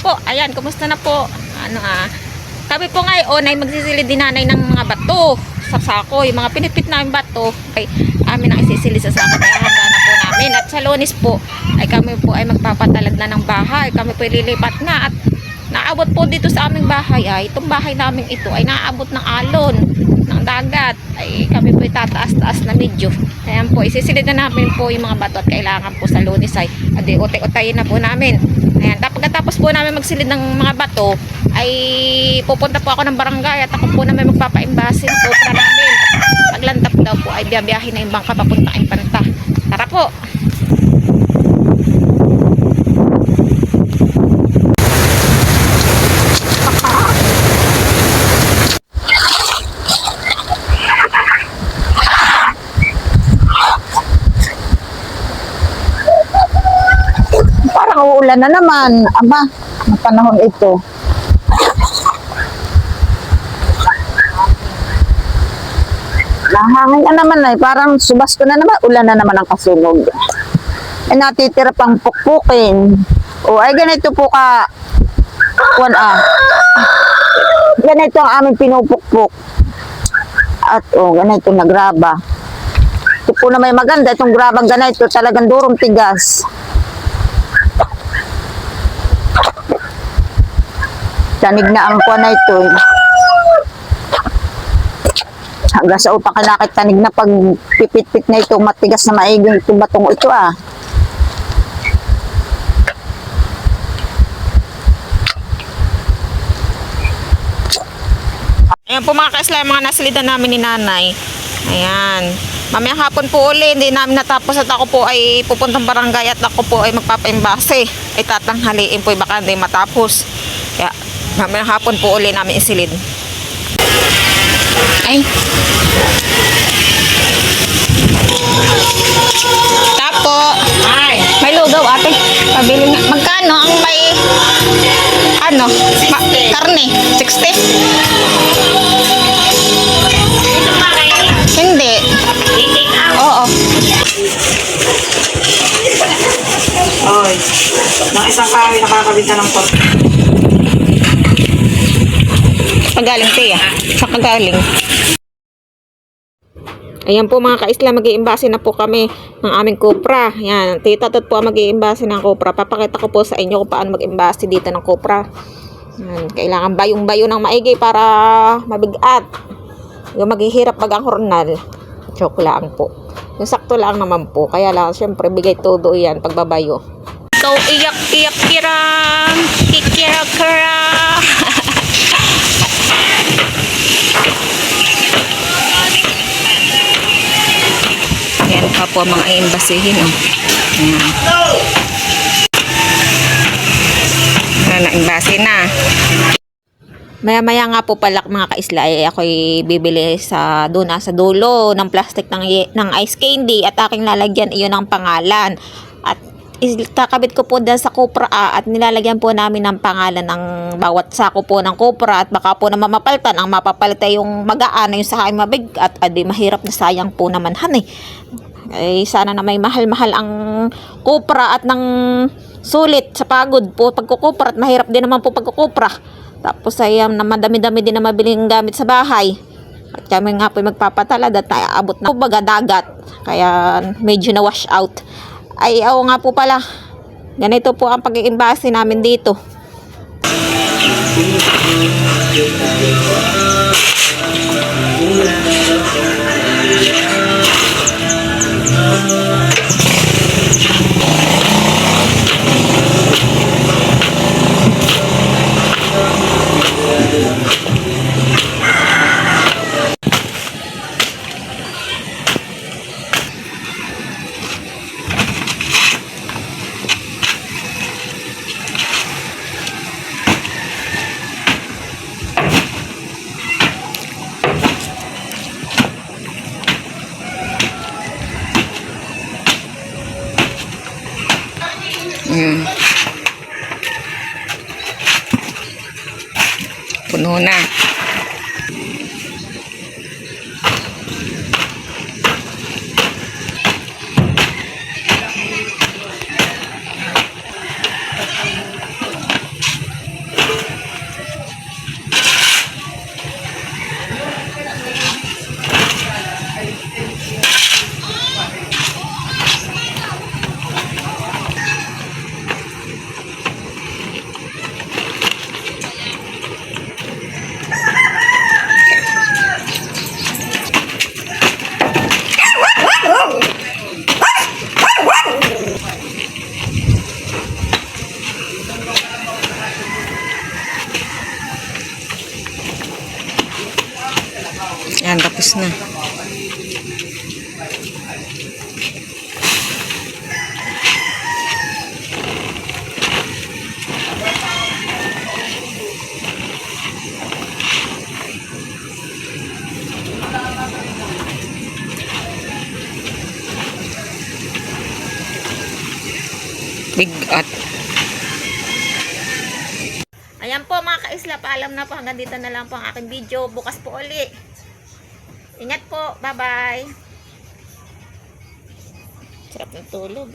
po, ayan, kumusta na po? Kami po ngayon ay magsisilid din nanay ng mga bato sa sako. Yung mga pinipit namin bato ay amin ang isisilid sa sako. Kaya handa na po namin. At sa Lunes po ay kami po ay magpapatalad na ng bahay. Kami po lilipat na at naabot po dito sa aming bahay ay itong bahay namin ito ay naabot ng alon ng dagat. Ay kami po tataas-taas na medyo. Ayan po, isisilid na namin po yung mga bato at kailangan po sa Lunes ay utay-utayin na po namin. Ayan, pagkatapos po namin magsilid ng mga bato ay pupunta po ako ng barangay at ako po namin magpapa-imbasin po para namin. Paglantap daw po ay biyabiyahin na yung bangka papuntang Impanta. Tara po! Parang uulan na naman. Aba, ang panahon ito. Nahangin na naman ay parang subas ko na naman. Ulan na naman ang kasunog. Ay natitira pang pukpukin. O ay ganito po ka. Ganito ang aming pinupukpuk. At ganito na graba. Ito po na may maganda. Itong grabang ganito talagang durong tigas. Tanig na ang kuwan na ito. Hanggang sa upang kalakit tanig na pag pipit-pit na ito, matigas na maiging itong batong ito Ayan po mga kaisla, mga nasilidan namin ni nanay. Ayan. Mamayang hapon po uli, hindi namin natapos at ako po ay pupuntang barangay at ako po ay magpapaimbase. Ay tatanghaliin po, baka hindi matapos. Kaya mamayang hapon po uli namin isilid. Ay. Tapo. Ay. May lugaw ate. Pabili nga. Magkano ang may karne? 60? Hindi. Oo. Oy. Ng isang kahoy nakakabita ng pot. Pagaling tiya. Sa kagaling. Ayan po mga kaisla, mag-iimbase na po kami ng aming kopra. Ayan, tita tot po ang mag-iimbase ng kopra. Papakita ko po sa inyo kung paano mag-iimbase dito ng kopra. Ayan, kailangan bayong-bayo ng maigi para mabigat. Yung maghihirap pag ang hornal. Joke lang po. Yung sakto lang naman po. Kaya lang, syempre, bigay todo yan pagbabayo. So, iyak-iyak kirang, kikira-kira. Yan pa po mga iimbasihin. Ayan. Naimbasi na. Maya-maya nga po pala mga kaisla ay ako'y bibili sa doon sa dulo ng plastic ng ice candy at aking lalagyan iyon ng pangalan. At kakabit ko po dahil sa kopra at nilalagyan po namin ng pangalan ng bawat sako po ng kopra at baka po na mamapalitan. Ang mapapalitan yung magaan na yung sa aking mabigat at mahirap na sayang po naman ay sana na may mahal-mahal ang kopra at ng sulit sa pagod po pagkukupra at mahirap din naman po pagkukupra. Tapos ay na madami-dami din na mabiling gamit sa bahay. At kami nga po magpapatalad at naabot na baga dagat. Kaya medyo na wash out. Ay nga po pala. Ganito po ang pag-iimbase namin dito. Puno na. Yan, tapos na. Bigat. Ayan po mga kaisla, paalam na po. Hanggang dito na lang po ang aking video. Bukas po uli. Ingat po. Bye-bye. Sarap ng tulog.